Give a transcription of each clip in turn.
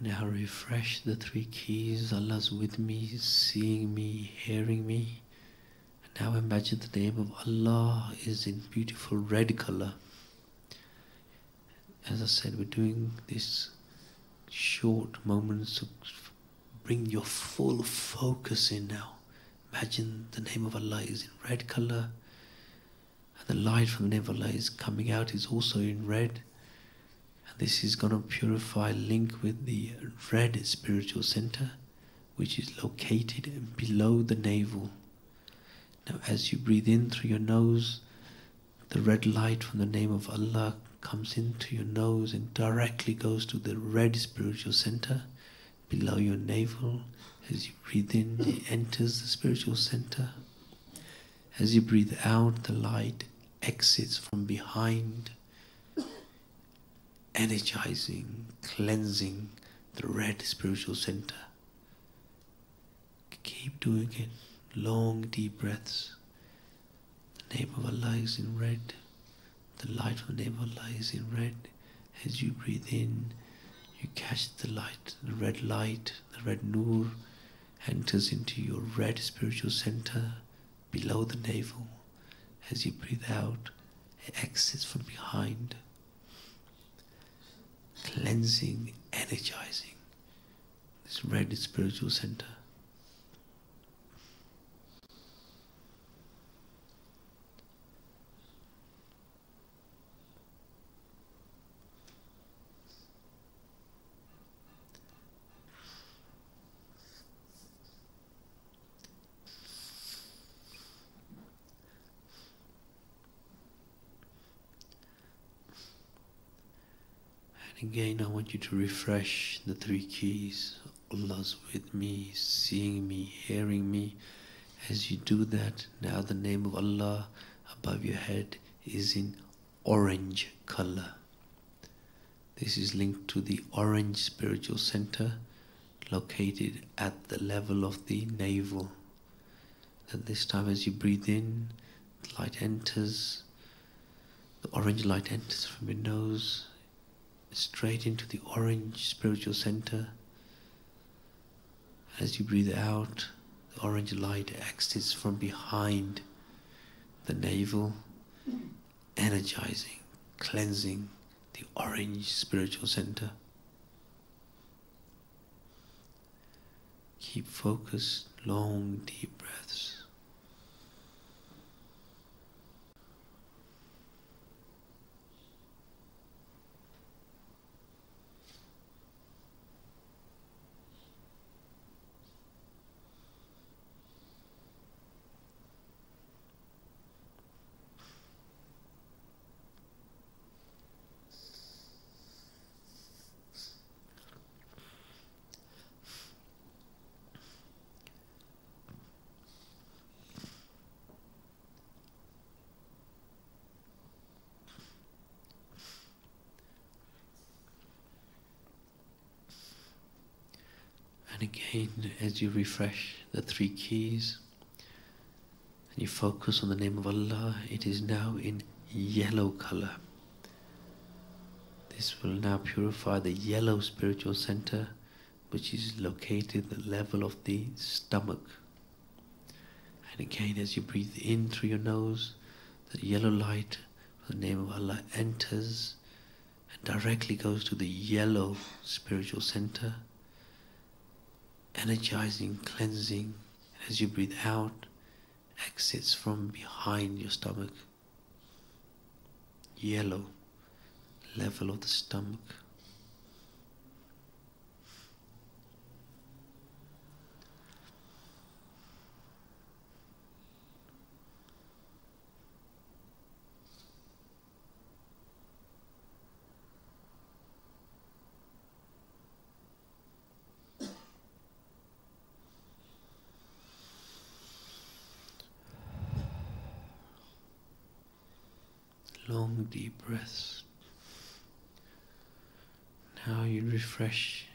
Now refresh the three keys. Allah's with me, seeing me, hearing me. Now imagine the name of Allah is in beautiful red color. As I said, we're doing this short moments to bring your full focus in now. Imagine the name of Allah is in red color, and the light from the name of Allah is coming out, is also in red. And this is going to purify, link with the red spiritual center, which is located below the navel. Now as you breathe in through your nose, the red light from the name of Allah comes into your nose and directly goes to the red spiritual center below your navel. As you breathe in, it enters the spiritual center. As you breathe out, the light exits from behind, energizing, cleansing the red spiritual center. Keep doing it. Long, deep breaths. The name of Allah is in red. The light of the name of Allah is in red. As you breathe in, you catch the light, the red nur enters into your red spiritual center below the navel. As you breathe out, it exits from behind, cleansing, energizing this red spiritual center. Again, I want you to refresh the three keys. Allah's with me, seeing me, hearing me. As you do that, now the name of Allah above your head is in orange color. This is linked to the orange spiritual center located at the level of the navel. At this time, as you breathe in, the light enters, the orange light enters from your nose straight into the orange spiritual center. As you breathe out, the orange light exits from behind the navel, energizing, cleansing the orange spiritual center. Keep focused, long, deep breaths. And again, as you refresh the three keys and you focus on the name of Allah, it is now in yellow color. This will now purify the yellow spiritual center, which is located at the level of the stomach. And again, as you breathe in through your nose, the yellow light of the name of Allah enters and directly goes to the yellow spiritual center, energizing, cleansing. And as you breathe out, exits from behind your stomach. Yellow, level of the stomach. Long, deep breaths. Now you refresh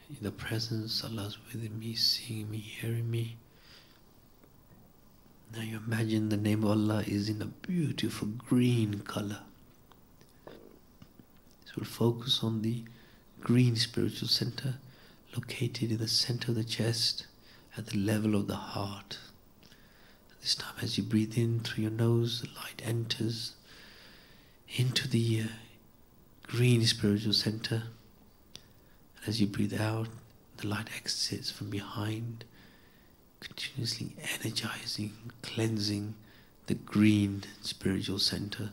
in the presence. Allah's with me, seeing me, hearing me. Now you imagine the name of Allah is in a beautiful green color. So we'll focus on the green spiritual center, located in the center of the chest at the level of the heart. This time as you breathe in through your nose, the light enters into the green spiritual center. And as you breathe out, the light exits from behind, continuously energizing, cleansing the green spiritual center.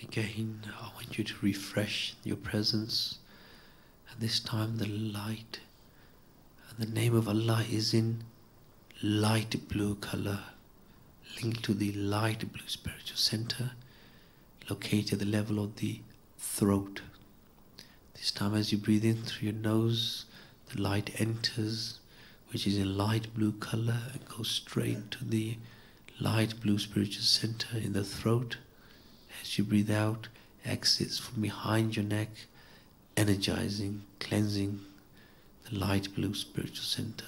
Again, I want you to refresh your presence. And this time the light and the name of Allah is in light blue color, linked to the light blue spiritual center, located at the level of the throat. This time as you breathe in through your nose, the light enters, which is in light blue color, and goes straight to the light blue spiritual center in the throat. As you breathe out, exits from behind your neck, energizing, cleansing the light blue spiritual center.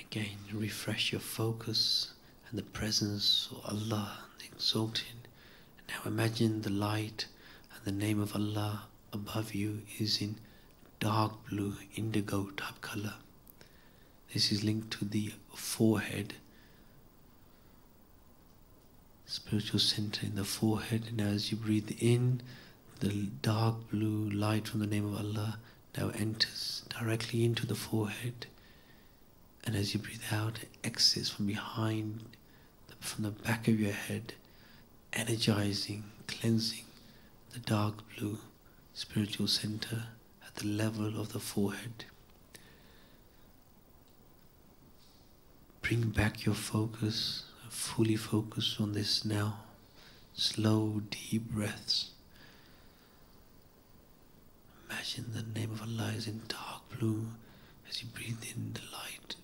Again, refresh your focus and the presence of Allah, the Exalted. And now imagine the light and the name of Allah above you is in dark blue, indigo type color. This is linked to the forehead, spiritual center in the forehead. And as you breathe in, the dark blue light from the name of Allah now enters directly into the forehead. And as you breathe out, it exits from behind, from the back of your head, energizing, cleansing the dark blue spiritual center at the level of the forehead. Bring back your focus, fully focus on this now. Slow, deep breaths. Imagine the name of Allah is in dark blue. As you breathe in the light,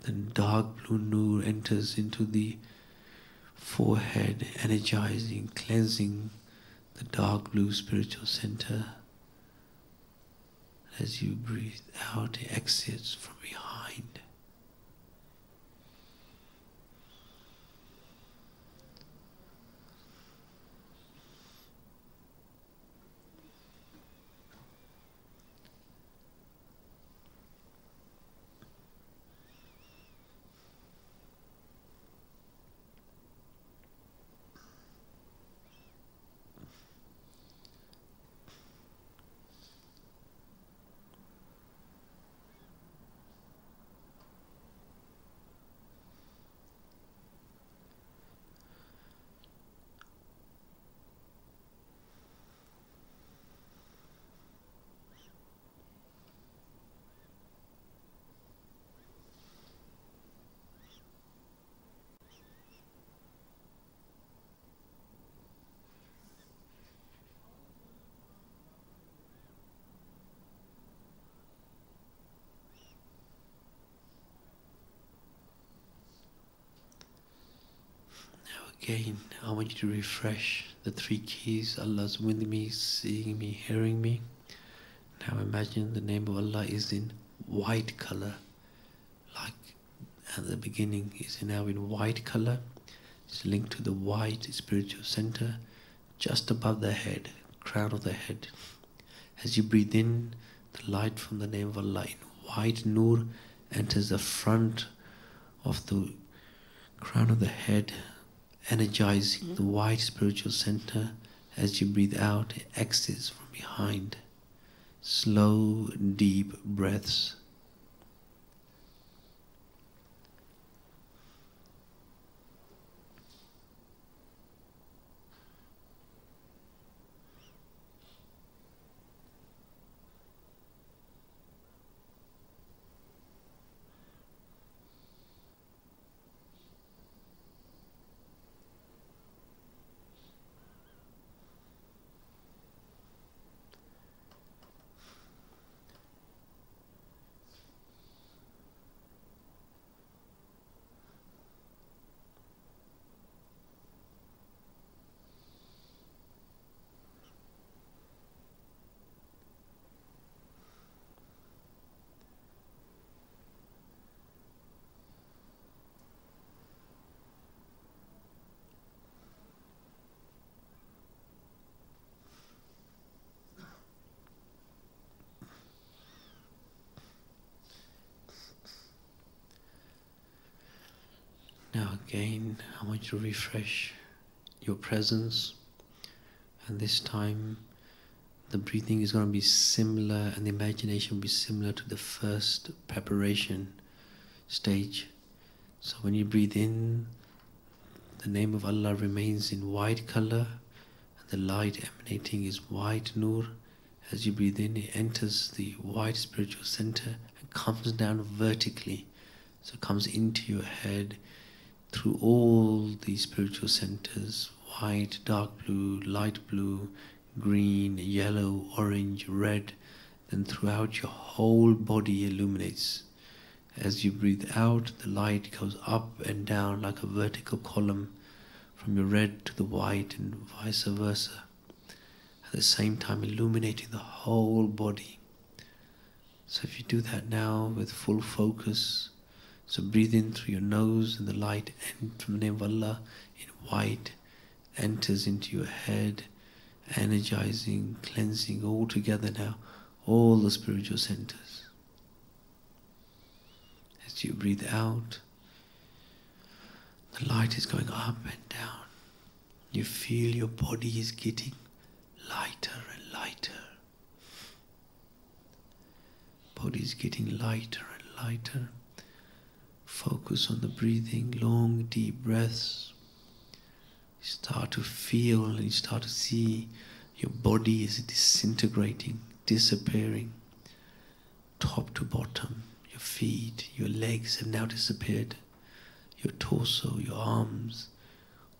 then dark blue nur enters into the forehead, energizing, cleansing the dark blue spiritual center. As you breathe out, it exits from behind. Again, I want you to refresh the three keys. Allah's with me, seeing me, hearing me. Now imagine the name of Allah is in white color, like at the beginning is now in white color. It's linked to the white spiritual center, just above the head, crown of the head. As you breathe in, the light from the name of Allah in white nur enters the front of the crown of the head, energizing the white spiritual center. As you breathe out, it exits from behind. Slow, deep breaths. Now again, I want you to refresh your presence, and this time the breathing is going to be similar and the imagination will be similar to the first preparation stage. So when you breathe in, the name of Allah remains in white color and the light emanating is white nur. As you breathe in, it enters the white spiritual center and comes down vertically. So it comes into your head through all these spiritual centers: white, dark blue, light blue, green, yellow, orange, red. Then throughout your whole body illuminates. As you breathe out, the light goes up and down like a vertical column from your red to the white and vice versa, at the same time illuminating the whole body. So if you do that now with full focus, so breathe in through your nose and the light from the name of Allah in white enters into your head, energizing, cleansing all together now, all the spiritual centers. As you breathe out, the light is going up and down. You feel your body is getting lighter and lighter. Body is getting lighter and lighter. Focus on the breathing, long, deep breaths. You start to feel and you start to see your body is disintegrating, disappearing, top to bottom. Your feet, your legs have now disappeared. Your torso, your arms,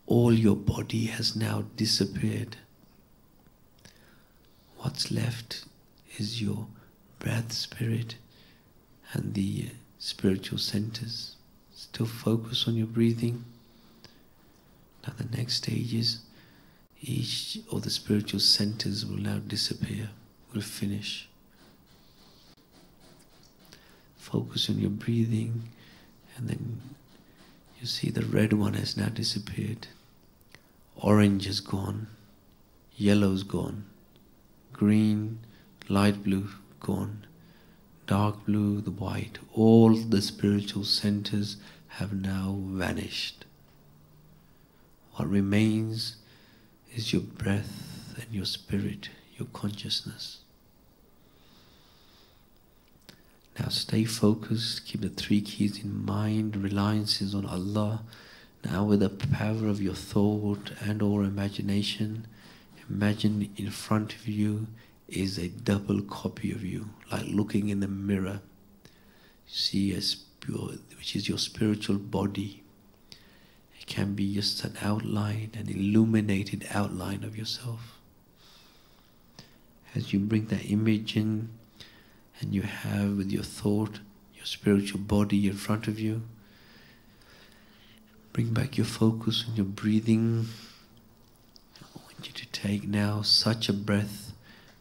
all your body has now disappeared. What's left is your breath, spirit, and the spiritual centers. Still focus on your breathing. Now the next stage is each of the spiritual centers will now disappear, will finish. Focus on your breathing, and then you see the red one has now disappeared. Orange is gone. Yellow's gone. Green, light blue, gone. Dark blue, the white, all the spiritual centers have now vanished. What remains is your breath and your spirit, your consciousness. Now stay focused, keep the three keys in mind. Reliance is on Allah. Now with the power of your thought and or imagination, imagine in front of you is a double copy of you, like looking in the mirror. See which is your spiritual body. It can be just an outline, an illuminated outline of yourself. As you bring that image in, and you have with your thought your spiritual body in front of you, bring back your focus on your breathing. I want you to take now such a breath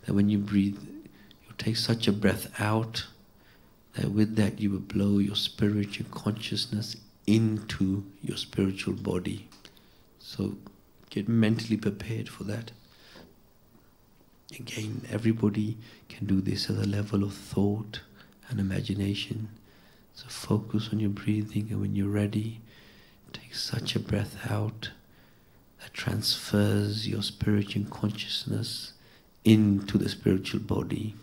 that when you breathe, you take such a breath out that with that you will blow your spirit, your consciousness into your spiritual body. So get mentally prepared for that. Again, everybody can do this at a level of thought and imagination. So focus on your breathing, and when you're ready, Take such a breath out that transfers your spiritual consciousness into the spiritual body.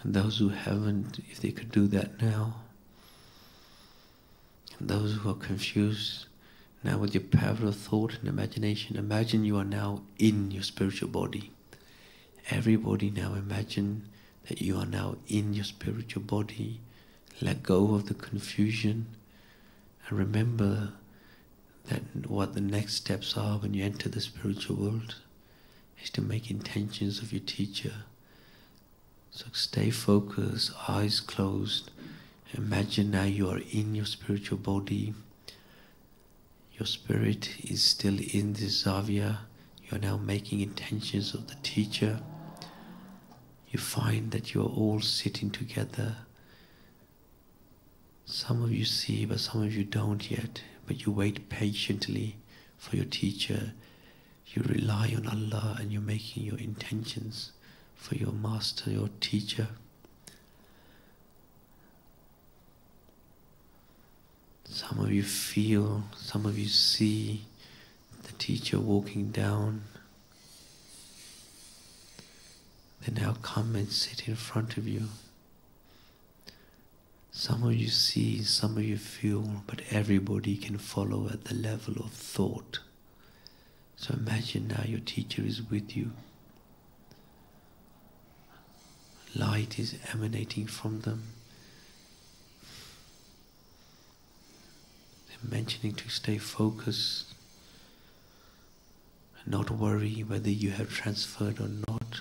And those who haven't, if they could do that now, and those who are confused, now with your power of thought and imagination, imagine you are now in your spiritual body. Everybody now imagine that you are now in your spiritual body. Let go of the confusion and remember that what the next steps are when you enter the spiritual world is to make intentions of your teacher. So stay focused, eyes closed. Imagine now you are in your spiritual body. Your spirit is still in this zavia. You are now making intentions of the teacher. You find that you are all sitting together. Some of you see, but some of you don't yet. But you wait patiently for your teacher. You rely on Allah and you're making your intentions for your master, your teacher. Some of you feel, some of you see the teacher walking down. They now come and sit in front of you. Some of you see, some of you feel, but everybody can follow at the level of thought. So imagine now your teacher is with you. Light is emanating from them. They're mentioning to stay focused and not worry whether you have transferred or not.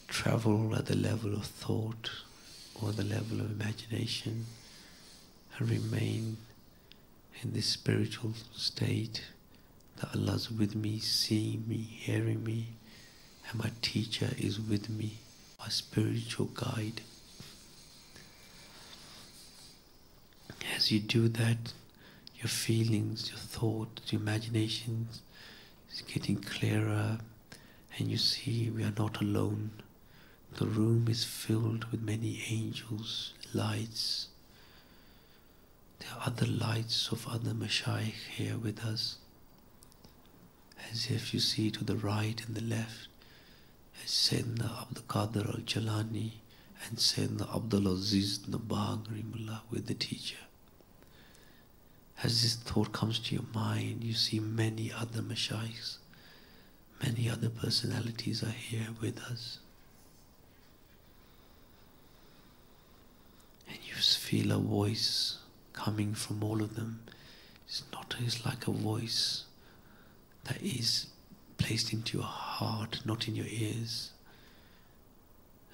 Travel at the level of thought or the level of imagination and remain in this spiritual state that Allah's with me, seeing me, hearing me, and my teacher is with me, my spiritual guide. As you do that, your feelings, your thoughts, your imaginations is getting clearer, and you see we are not alone. The room is filled with many angels, lights. There are other lights of other Mashaykh here with us. As if you see to the right and the left, as Sayyidina Abdul Qadir al-Jalani and Sayyidina Abdul Aziz Nabag Rimullah with the teacher. As this thought comes to your mind, you see many other Mashaykhs, many other personalities are here with us. And you feel a voice coming from all of them. It's like a voice that is placed into your heart, not in your ears.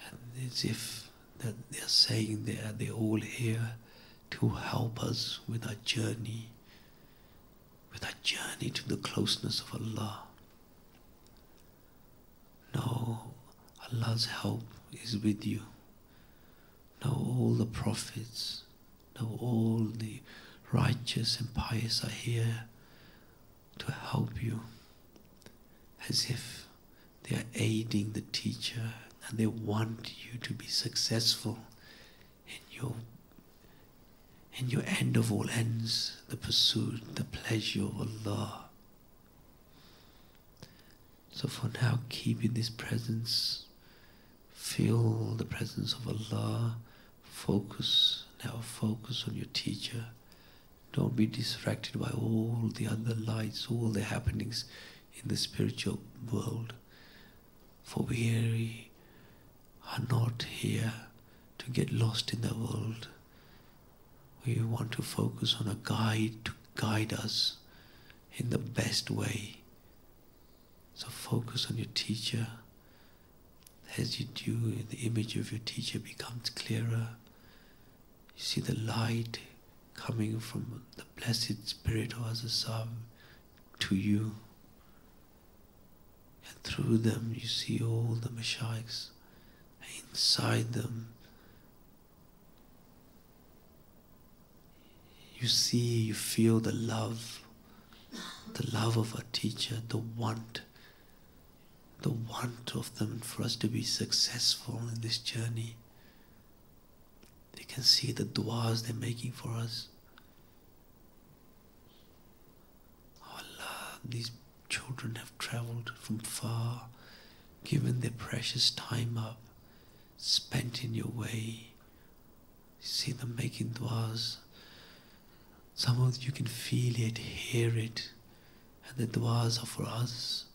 And it's if that they are saying they're all here to help us with our journey to the closeness of Allah. Know Allah's help is with you. Know all the prophets, know all the righteous and pious are here to help you, as if they are aiding the teacher and they want you to be successful in your end of all ends, the pursuit, the pleasure of Allah. So for now, keep in this presence, feel the presence of Allah, focus on your teacher. Don't be distracted by all the other lights, all the happenings in the spiritual world. For we are not here to get lost in the world. We want to focus on a guide to guide us in the best way. So focus on your teacher. As you do, the image of your teacher becomes clearer. You see the light coming from the blessed spirit of Azazab to you. And through them you see all the Mashaykhs. Inside them you see, you feel the love of our teacher, the want of them for us to be successful in this journey. You can see the du'as they're making for us. Oh Allah, these children have travelled from far, given their precious time up, spent in your way. You see them making du'as. Some of you can feel it, hear it, and the du'as are for us.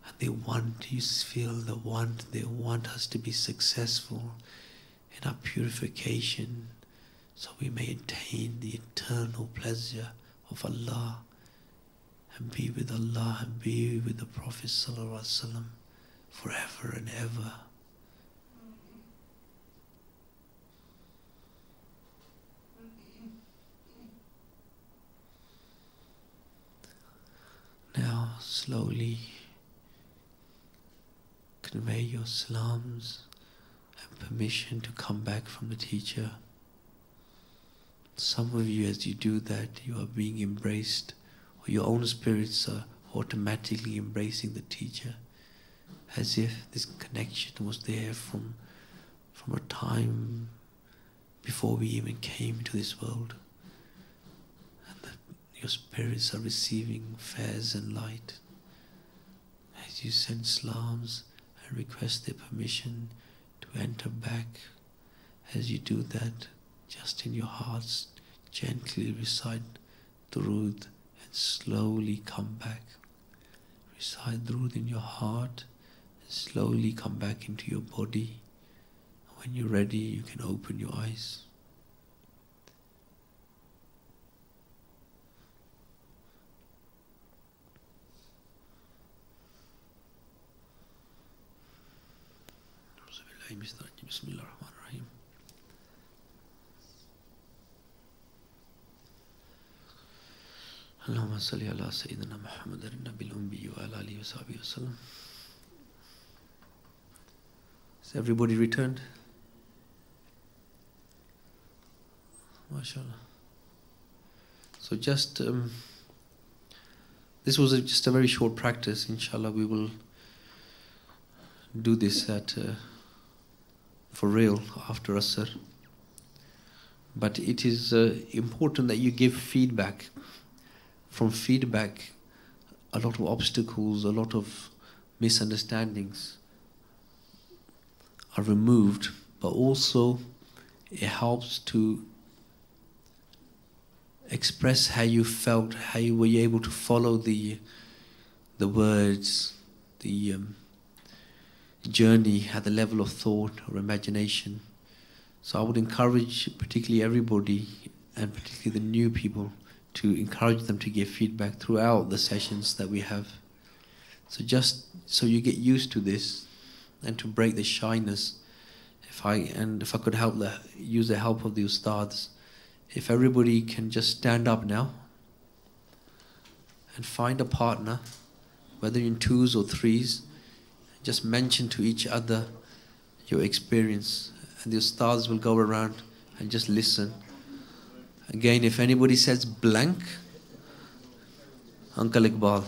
And they want, you feel the want, they want us to be successful in our purification, so we may attain the eternal pleasure of Allah and be with Allah and be with the Prophet ﷺ forever and ever. Now slowly convey your salams and permission to come back from the teacher. Some of you, as you do that, you are being embraced, or your own spirits are automatically embracing the teacher, as if this connection was there from a time before we even came to this world. And that your spirits are receiving fairs and light. As you send salams and request their permission to enter back, as you do that, just in your hearts, gently recite Durood and slowly come back. Recite Durood in your heart and slowly come back into your body. When you're ready, you can open your eyes. Bismillahirrahmanirrahim. Allahumma salli ala Sayyidina Muhammad al-Nabil Umbi wa ala alihi wa sahbihi wa sallam. Has everybody returned? MashaAllah. So just, this was just a very short practice. Inshallah we will do this for real after Asr. But it is important that you give feedback. From feedback, a lot of obstacles, a lot of misunderstandings are removed, but also it helps to express how you felt, how you were able to follow the words, the journey at the level of thought or imagination. So I would encourage particularly everybody, and particularly the new people, to encourage them to give feedback throughout the sessions that we have. So just so you get used to this and to break the shyness, if I could use the help of the ustads, if everybody can just stand up now and find a partner, whether in twos or threes, just mention to each other your experience, and the ustads will go around and just listen. Again, if anybody says blank, Uncle Iqbal.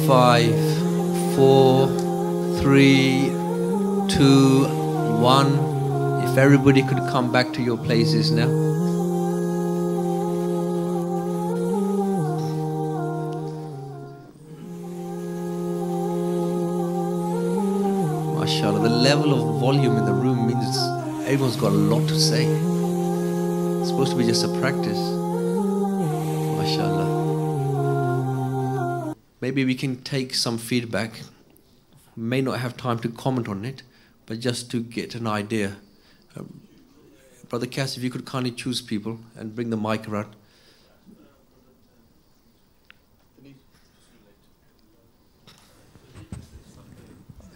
5, 4, 3, 2, 1. If everybody could come back to your places now. MashaAllah, the level of volume in the room means everyone's got a lot to say. It's supposed to be just a practice. MashaAllah. Maybe we can take some feedback. May not have time to comment on it, but just to get an idea. Brother Cass, if you could kindly choose people and bring the mic around.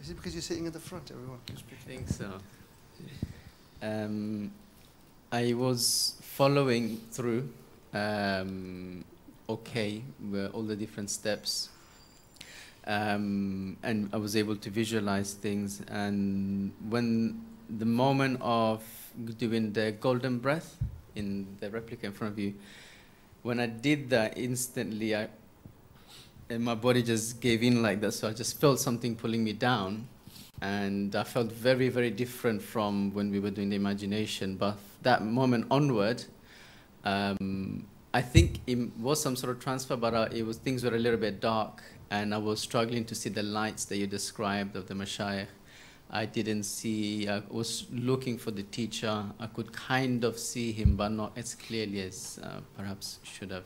Is it because you're sitting at the front, everyone? I think so. I was following through, okay, with all the different steps. And I was able to visualize things. And when the moment of doing the golden breath in the replica in front of you, when I did that, instantly and my body just gave in like that. So I just felt something pulling me down. And I felt very, very different from when we were doing the imagination. But that moment onward, I think it was some sort of transfer, but things were a little bit dark. And I was struggling to see the lights that you described of the Mashayikh. I didn't see, I was looking for the teacher. I could kind of see him, but not as clearly as perhaps should have.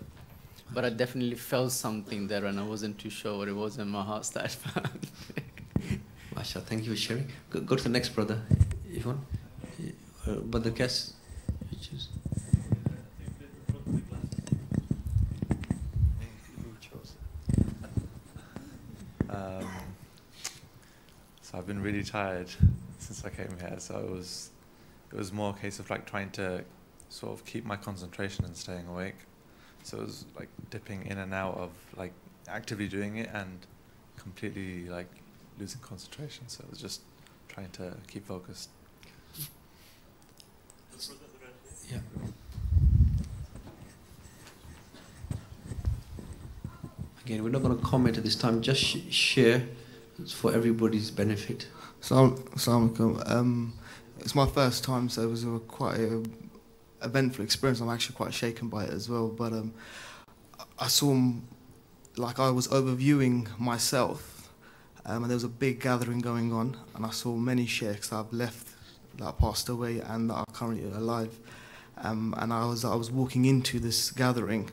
But I definitely felt something there, and I wasn't too sure what it was, and my heart started pounding. Masha, thank you for sharing. Go to the next brother, if you want. Brother Cass, you choose. So I've been really tired since I came here. So it was more a case of like trying to sort of keep my concentration and staying awake. So it was like dipping in and out of like actively doing it and completely like losing concentration. So it was just trying to keep focused. Yeah. Again, we're not going to comment at this time. Just share. It's for everybody's benefit. Assalamualaikum. It's my first time, so it was quite an eventful experience. I'm actually quite shaken by it as well. But I saw, like I was overviewing myself, and there was a big gathering going on, and I saw many sheikhs that I've left, that passed away, and that are currently alive. And I was walking into this gathering.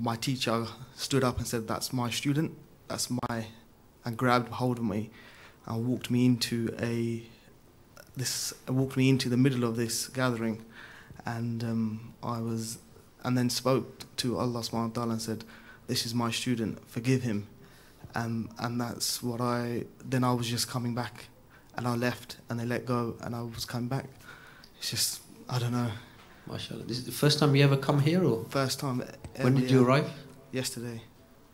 My teacher stood up and said, "That's my student. That's my," and grabbed hold of me and walked me into the middle of this gathering, and and then spoke to Allah subhanahu wa ta'ala and said, "This is my student, forgive him." And that's what I was just coming back, and I left and they let go and I was coming back. It's just, I don't know. MashaAllah. This is the first time you ever come here, or? First time. When did you arrive? Yesterday.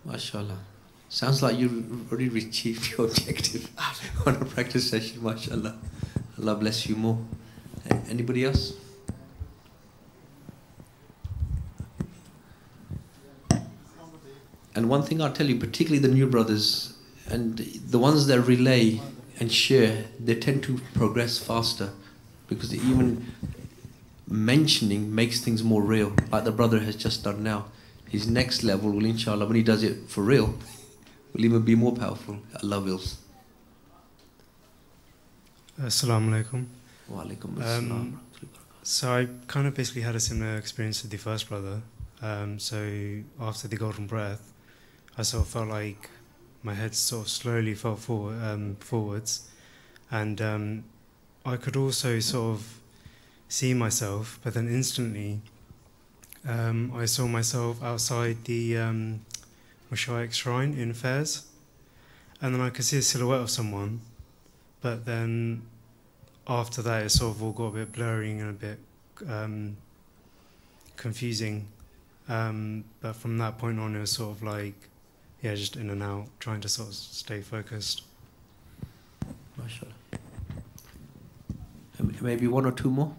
MashaAllah. Sounds like you've already achieved your objective on a practice session, MashaAllah. Allah bless you more. Anybody else? And one thing I'll tell you, particularly the new brothers, and the ones that relay and share, they tend to progress faster, because even mentioning makes things more real, like the brother has just done now. His next level will, inshallah, when he does it for real, will even be more powerful. Allah wills. Assalamu alaikum. Wa alaikum assalam. So I kind of basically had a similar experience with the first brother. So after the golden breath, I sort of felt like my head sort of slowly fell forwards, and I could also sort of see myself, but then instantly I saw myself outside the Mashayikh shrine in Fez, and then I could see a silhouette of someone, but then after that it sort of all got a bit blurry and a bit confusing, but from that point on it was sort of like, yeah, just in and out, trying to sort of stay focused. MashaAllah. Maybe one or two more?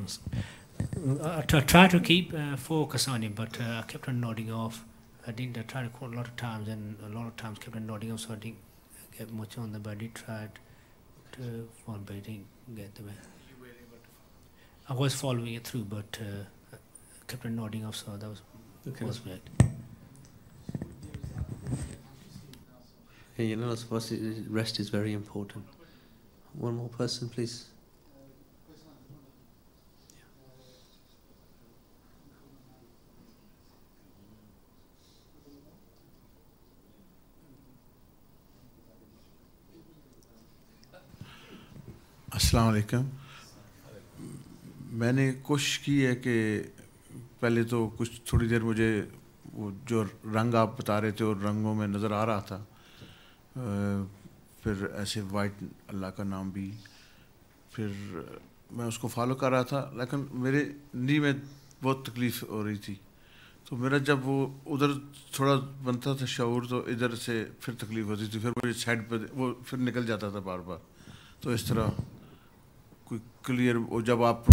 things. I tried to keep focus on it, but I kept on nodding off. I tried to quote a lot of times, and a lot of times kept on nodding off, so I didn't get much on them. But I did try to follow, but I didn't get the way. I was following it through, but I kept on nodding off, so that was bad. Hey, you know, rest is very important. One more person, please. अस्सलाम वालेकुम। मैंने कोशिश की है कि पहले तो कुछ थोड़ी देर मुझे वो जो रंग आप बता रहे थे और रंगों में नज़र आ रहा था, फिर ऐसे वाइट अल्लाह का नाम भी, फिर मैं उसको फॉलो कर रहा था, लेकिन मेरे नी में बहुत तकलीफ़ हो रही थी। तो मेरा जब वो उधर थोड़ा बनता था शऊर, तो इधर से फिर तकलीफ़ होती थी, फिर मुझे साइड पे वो फिर निकल जाता था बार बार। तो इस तरह कोई क्लियर, वो जब आप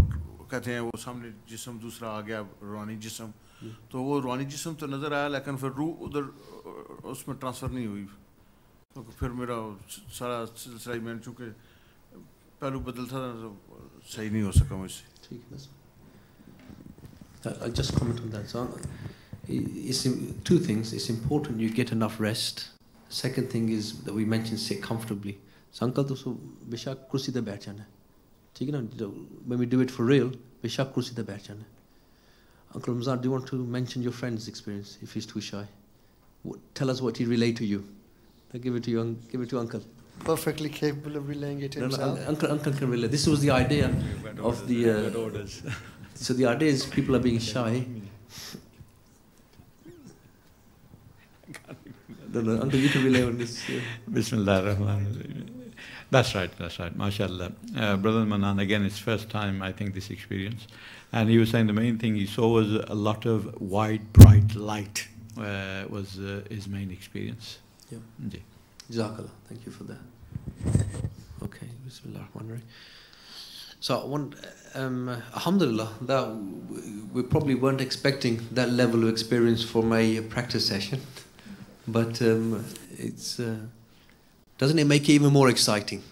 कहते हैं वो सामने जिस्म दूसरा आ गया, रूहानी जिस्म, तो वो रूहानी जिस्म तो नज़र आया, लेकिन फिर रूह उधर उसमें ट्रांसफ़र नहीं हुई। तो फिर मेरा सारा सिलसिला, मैंने चूँकि पहलू बदलता था तो सही नहीं हो सका मुझसे। ठीक है, I'll just comment on that. So, it's two things. It's important you get enough rest. Second thing is that we mentioned sit comfortably. So, Uncle, तो बेशक कुर्सी पे बैठ जाना, ठीक है ना? When we do it for real, बेशक कुर्सी पे बैठ जाना. Uncle Ramzan, do you want to mention your friend's experience if he's too shy? Tell us what he relayed to you. I'll give it to you. Give it to Uncle. Perfectly capable of relaying it himself. Uncle can relay. This was the idea of the. So the idea is people are being shy. No, Uncle, you can relay on this. Bismillah ar-Rahman. That's right. MashaAllah. Brother Manan, again, it's first time, I think, this experience. And he was saying the main thing he saw was a lot of white, bright light was his main experience. Yeah. Jazakallah. Thank you for that. Okay. Bismillah ar-Rahman ar-Rahim. So I want, alhamdulillah, that we probably weren't expecting that level of experience from a practice session, but doesn't it make it even more exciting?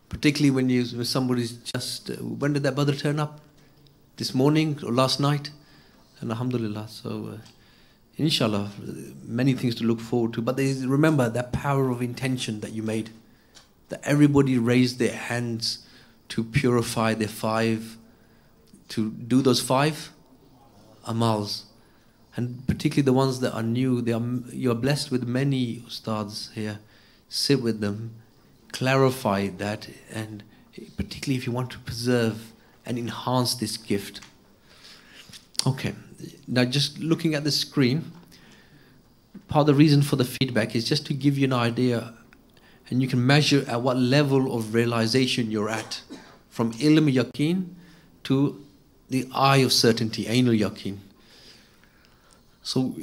Particularly when somebody's just, when did that brother turn up? This morning or last night? And alhamdulillah, so inshallah, many things to look forward to. But remember that power of intention that you made, that everybody raised their hands to purify their to do those 5 amals. And particularly the ones that are new, you are blessed with many ustads here. Sit with them, clarify that, and particularly if you want to preserve and enhance this gift. Okay, now just looking at the screen, part of the reason for the feedback is just to give you an idea, and you can measure at what level of realization you're at, from ilm yaqeen to the eye of certainty, ainul yaqeen. So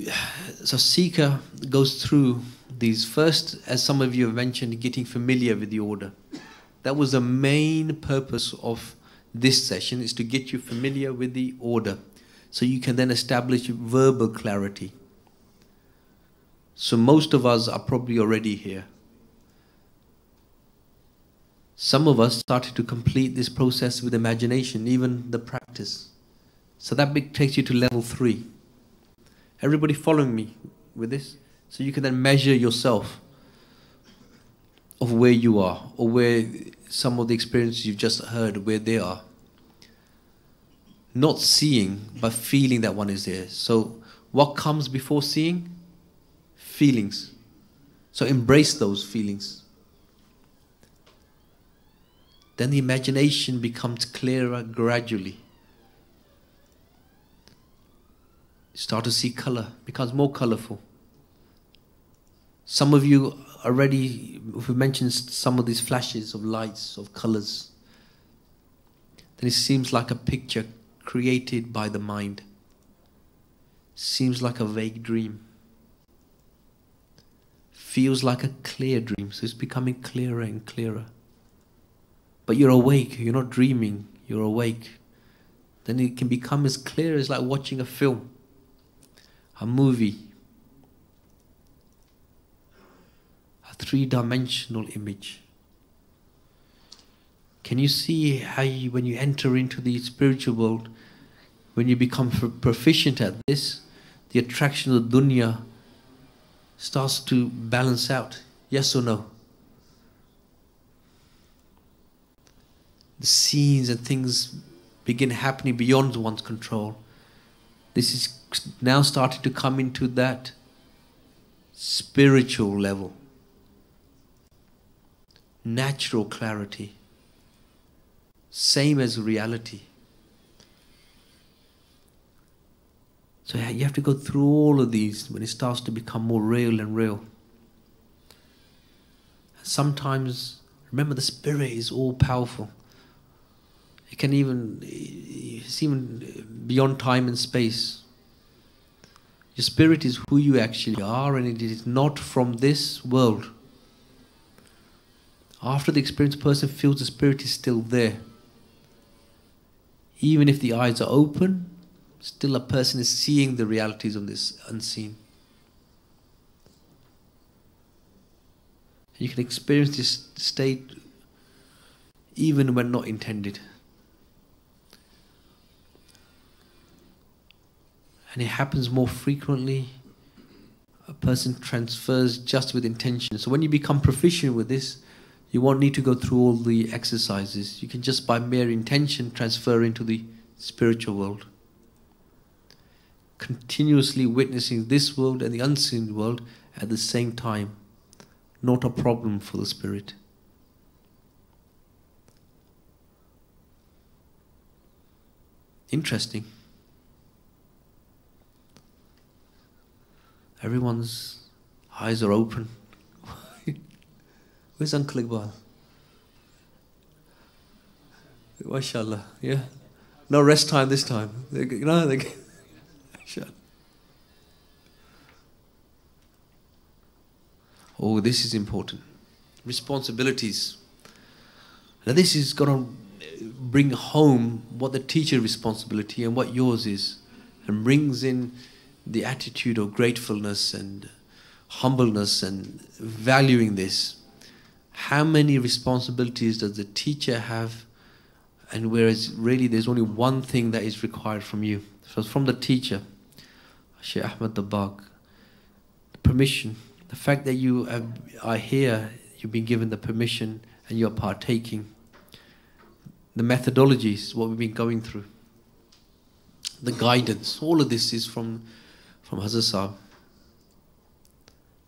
seeker goes through these first, as some of you have mentioned, getting familiar with the order. That was the main purpose of this session, is to get you familiar with the order, so you can then establish verbal clarity. So most of us are probably already here. Some of us started to complete this process with imagination, even the practice. So that takes you to level 3. Everybody following me with this? So you can then measure yourself of where you are, or where some of the experiences you've just heard, where they are. Not seeing, but feeling that one is there. So what comes before seeing? Feelings. So embrace those feelings. Then the imagination becomes clearer gradually. Start to see color, becomes more colorful. Some of you already, who mentioned some of these flashes of lights, of colors, then it seems like a picture created by the mind. Seems like a vague dream. Feels like a clear dream, so it's becoming clearer and clearer. But you're awake, you're not dreaming, you're awake. then it can become as clear as like watching a film, a movie, a three-dimensional image. Can you see how when you enter into the spiritual world, when you become proficient at this, the attraction of the dunya starts to balance out? Yes or no? The scenes and things begin happening beyond one's control. This is now starting to come into that spiritual level. Natural clarity. Same as reality. So you have to go through all of these when it starts to become more real and real. Sometimes, remember, the spirit is all powerful. It can it's even beyond time and space. Your spirit is who you actually are, and it is not from this world. After the experienced person feels the spirit is still there. Even if the eyes are open, still a person is seeing the realities of this unseen. You can experience this state even when not intended. And it happens more frequently. A person transfers just with intention. So when you become proficient with this, you won't need to go through all the exercises. You can just by mere intention transfer into the spiritual world. Continuously witnessing this world and the unseen world at the same time. Not a problem for the spirit. Interesting. Everyone's eyes are open. Where's Uncle Iqbal? MashaAllah, yeah. No rest time this time. Oh, this is important. Responsibilities. Now this is going to bring home what the teacher's responsibility and what yours is, and brings in the attitude of gratefulness and humbleness and valuing this. How many responsibilities does the teacher have, and whereas really there's only one thing that is required from you. So from the teacher, Shaykh Ahmad Dabbagh, the permission, the fact that you are here, you've been given the permission and you're partaking. The methodologies, what we've been going through. The guidance, all of this is from Hazrat Sahib.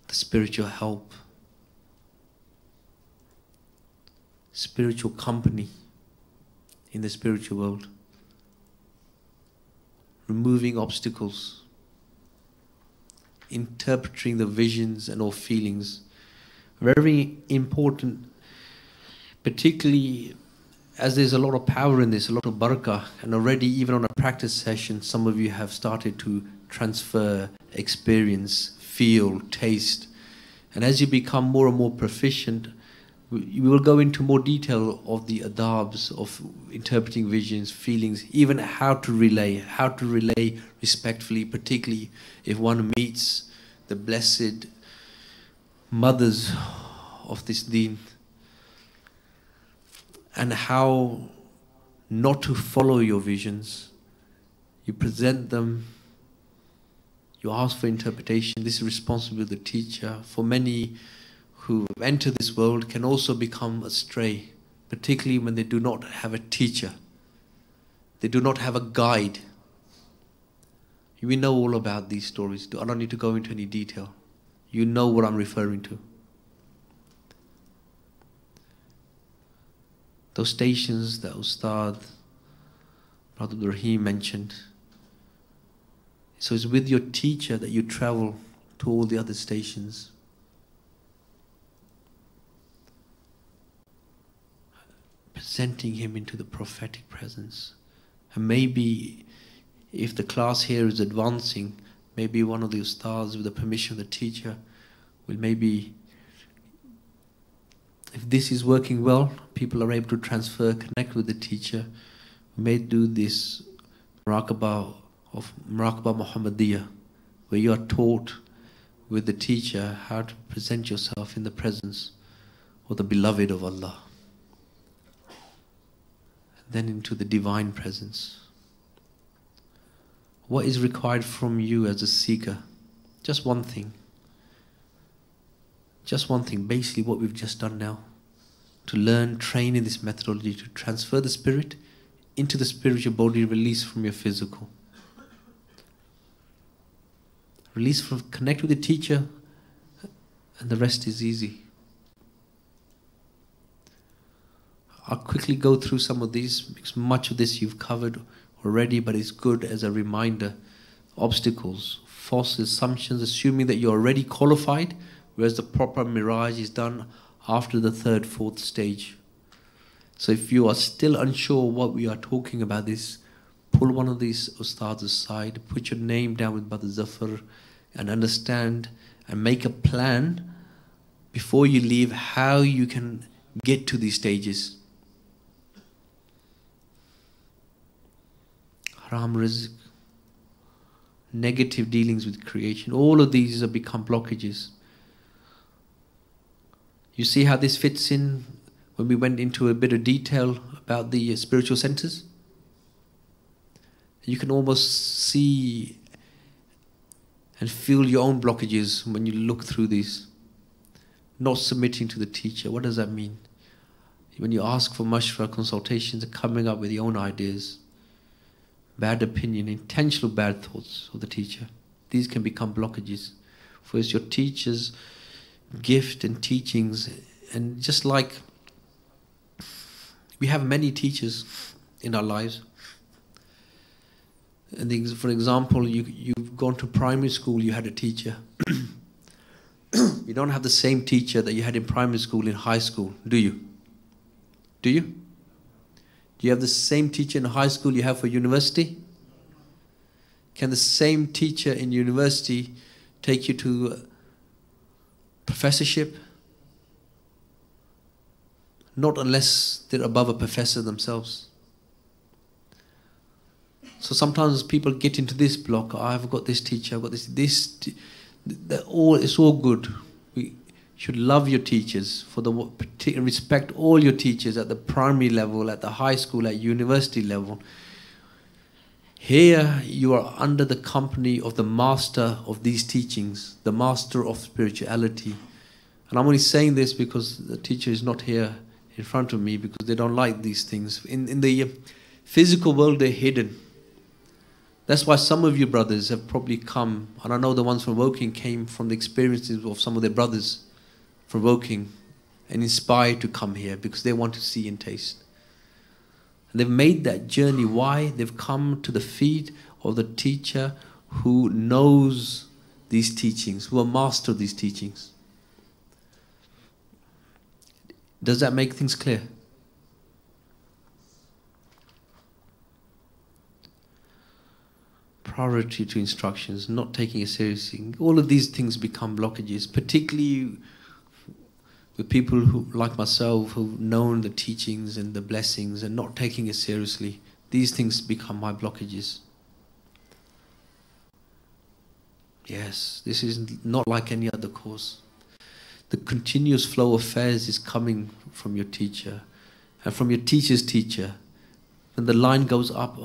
The spiritual help. Spiritual company in the spiritual world. Removing obstacles. Interpreting the visions and all feelings. Very important, particularly as there's a lot of power in this, a lot of barakah, and already even on a practice session, some of you have started to transfer, experience, feel, taste. And as you become more and more proficient, you will go into more detail of the adabs of interpreting visions, feelings, even how to relay respectfully, particularly if one meets the blessed mothers of this deen, and how not to follow your visions. You present them, you ask for interpretation. This is responsibility of the teacher. For many who enter this world can also become astray, particularly when they do not have a teacher. They do not have a guide. We know all about these stories. I don't need to go into any detail. You know what I'm referring to. Those stations that Ustad, Brother Rahim mentioned. So it's with your teacher that you travel to all the other stations. Presenting him into the prophetic presence. And maybe if the class here is advancing, maybe one of the Ustads with the permission of the teacher will maybe, if this is working well, people are able to transfer, connect with the teacher. We may do this Muraqabah of Muraqabah Muhammadiyah, where you are taught with the teacher how to present yourself in the presence of the beloved of Allah. Then into the divine presence. What is required from you as a seeker? Just one thing. Just one thing, basically what we've just done now. To learn, train in this methodology, to transfer the spirit into the spiritual body, release from your physical. Release from, connect with the teacher, and the rest is easy. I'll quickly go through some of these, because much of this you've covered already, but it's good as a reminder. Obstacles, false assumptions, assuming that you're already qualified, whereas the proper mirage is done after the third, fourth stage. So if you are still unsure what we are talking about this, pull one of these ustads aside, put your name down with Brother Zafar, and understand and make a plan before you leave how you can get to these stages. Haram rizq, negative dealings with creation, all of these have become blockages. You see how this fits in when we went into a bit of detail about the spiritual centers? You can almost see and feel your own blockages when you look through these. Not submitting to the teacher, what does that mean? When you ask for mashwara consultations, coming up with your own ideas, bad opinion, intentional bad thoughts of the teacher. These can become blockages. For it's your teacher's gift and teachings, and just like we have many teachers in our lives. And for example, you've gone to primary school, you had a teacher. You don't have the same teacher that you had in primary school in high school, do you? Do you? Do you have the same teacher in high school you have for university? Can the same teacher in university take you to professorship? Not unless they're above a professor themselves. So sometimes people get into this block. I've got this teacher, I've got this. It's all good. We should love your teachers, respect all your teachers at the primary level, at the high school, at university level. Here you are under the company of the master of these teachings, the master of spirituality. And I'm only saying this because the teacher is not here in front of me, because they don't like these things. In the physical world, they're hidden. That's why some of you brothers have probably come, and I know the ones from Woking came from the experiences of some of their brothers from Woking and inspired to come here because they want to see and taste. And they've made that journey. Why? They've come to the feet of the teacher who knows these teachings, who are master of these teachings. Does that make things clear? Priority to instructions, not taking it seriously. All of these things become blockages, particularly with people who, like myself, who've known the teachings and the blessings and not taking it seriously. These things become my blockages. Yes, this is not like any other course. The continuous flow of affairs is coming from your teacher and from your teacher's teacher. And the line goes up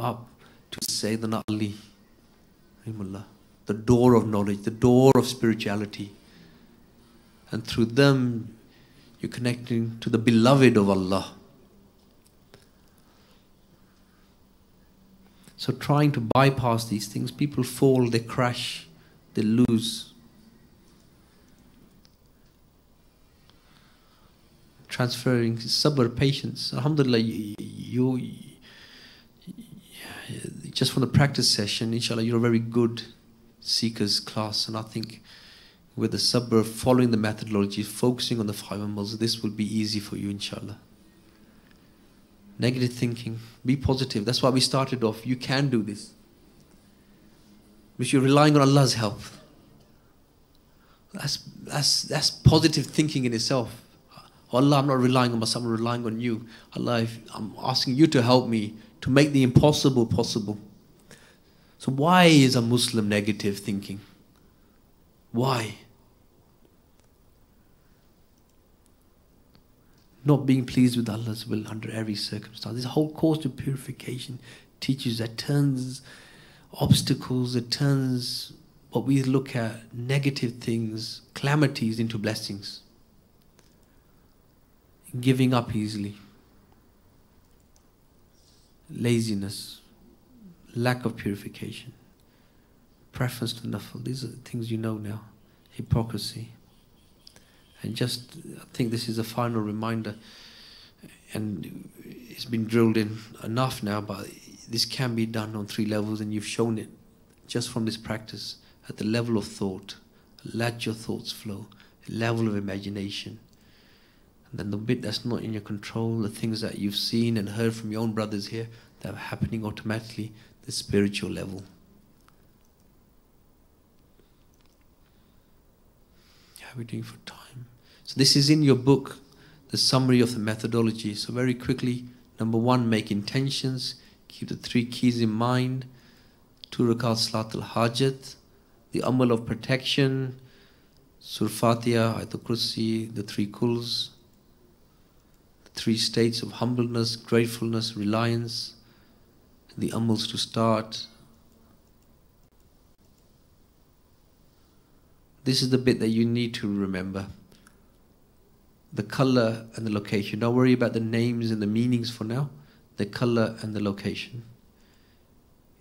to Sayyidina Ali, the door of knowledge, the door of spirituality. And through them, you're connecting to the beloved of Allah. So trying to bypass these things, people fall, they crash, they lose. Transferring sabr, patience. Alhamdulillah, you just from the practice session, inshallah, you're a very good seekers class, and I think with the sabr, following the methodology, focusing on the 5 amals, this will be easy for you, inshallah. Negative thinking, be positive. That's why we started off. You can do this. Because you're relying on Allah's help. That's positive thinking in itself. Allah, I'm not relying on myself, I'm relying on you. Allah, I'm asking you to help me to make the impossible possible. So why is a Muslim negative thinking? Why? Not being pleased with Allah's will under every circumstance. This whole course to purification teaches that turns obstacles, it turns what we look at, negative things, calamities, into blessings. Giving up easily. Laziness. Lack of purification. Preference to nafil. These are things you know now. Hypocrisy. And just, I think this is a final reminder, and it's been drilled in enough now, but this can be done on 3 levels, and you've shown it just from this practice. At the level of thought, let your thoughts flow, level of imagination. And then the bit that's not in your control, the things that you've seen and heard from your own brothers here, that are happening automatically, the spiritual level. How are we doing for time? So this is in your book, the summary of the methodology. So very quickly, number 1, make intentions, keep the 3 keys in mind, 2 rakat salat al-hajat, the amal of protection, Surah Fatiha, Ayatul Kursi, the 3 kuls, the 3 states of humbleness, gratefulness, reliance, the amals to start. This is the bit that you need to remember. The color and the location. Don't worry about the names and the meanings for now. The color and the location.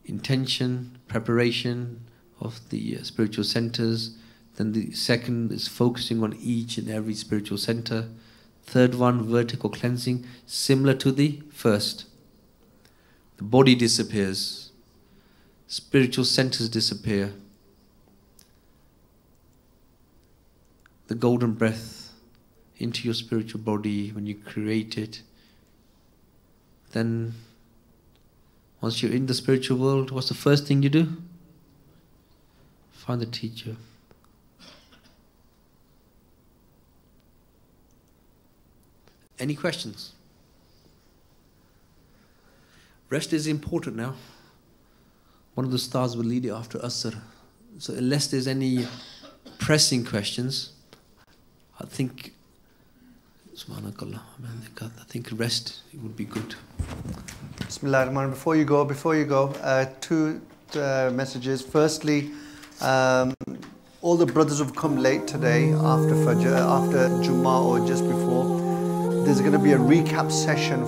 Intention, preparation of the spiritual centers. Then the second is focusing on each and every spiritual center. Third one, vertical cleansing, similar to the first. The body disappears. Spiritual centers disappear. The golden breath into your spiritual body when you create it. Then, once you're in the spiritual world, what's the first thing you do? Find the teacher. Any questions? Rest is important now. One of the stars will lead it after Asr. So unless there's any pressing questions, I think, subhanakallah, I think rest would be good. Bismillah ar-Rahman. Before you go, 2 messages. Firstly, all the brothers who've come late today after Fajr, after Jummah or just before, there's going to be a recap session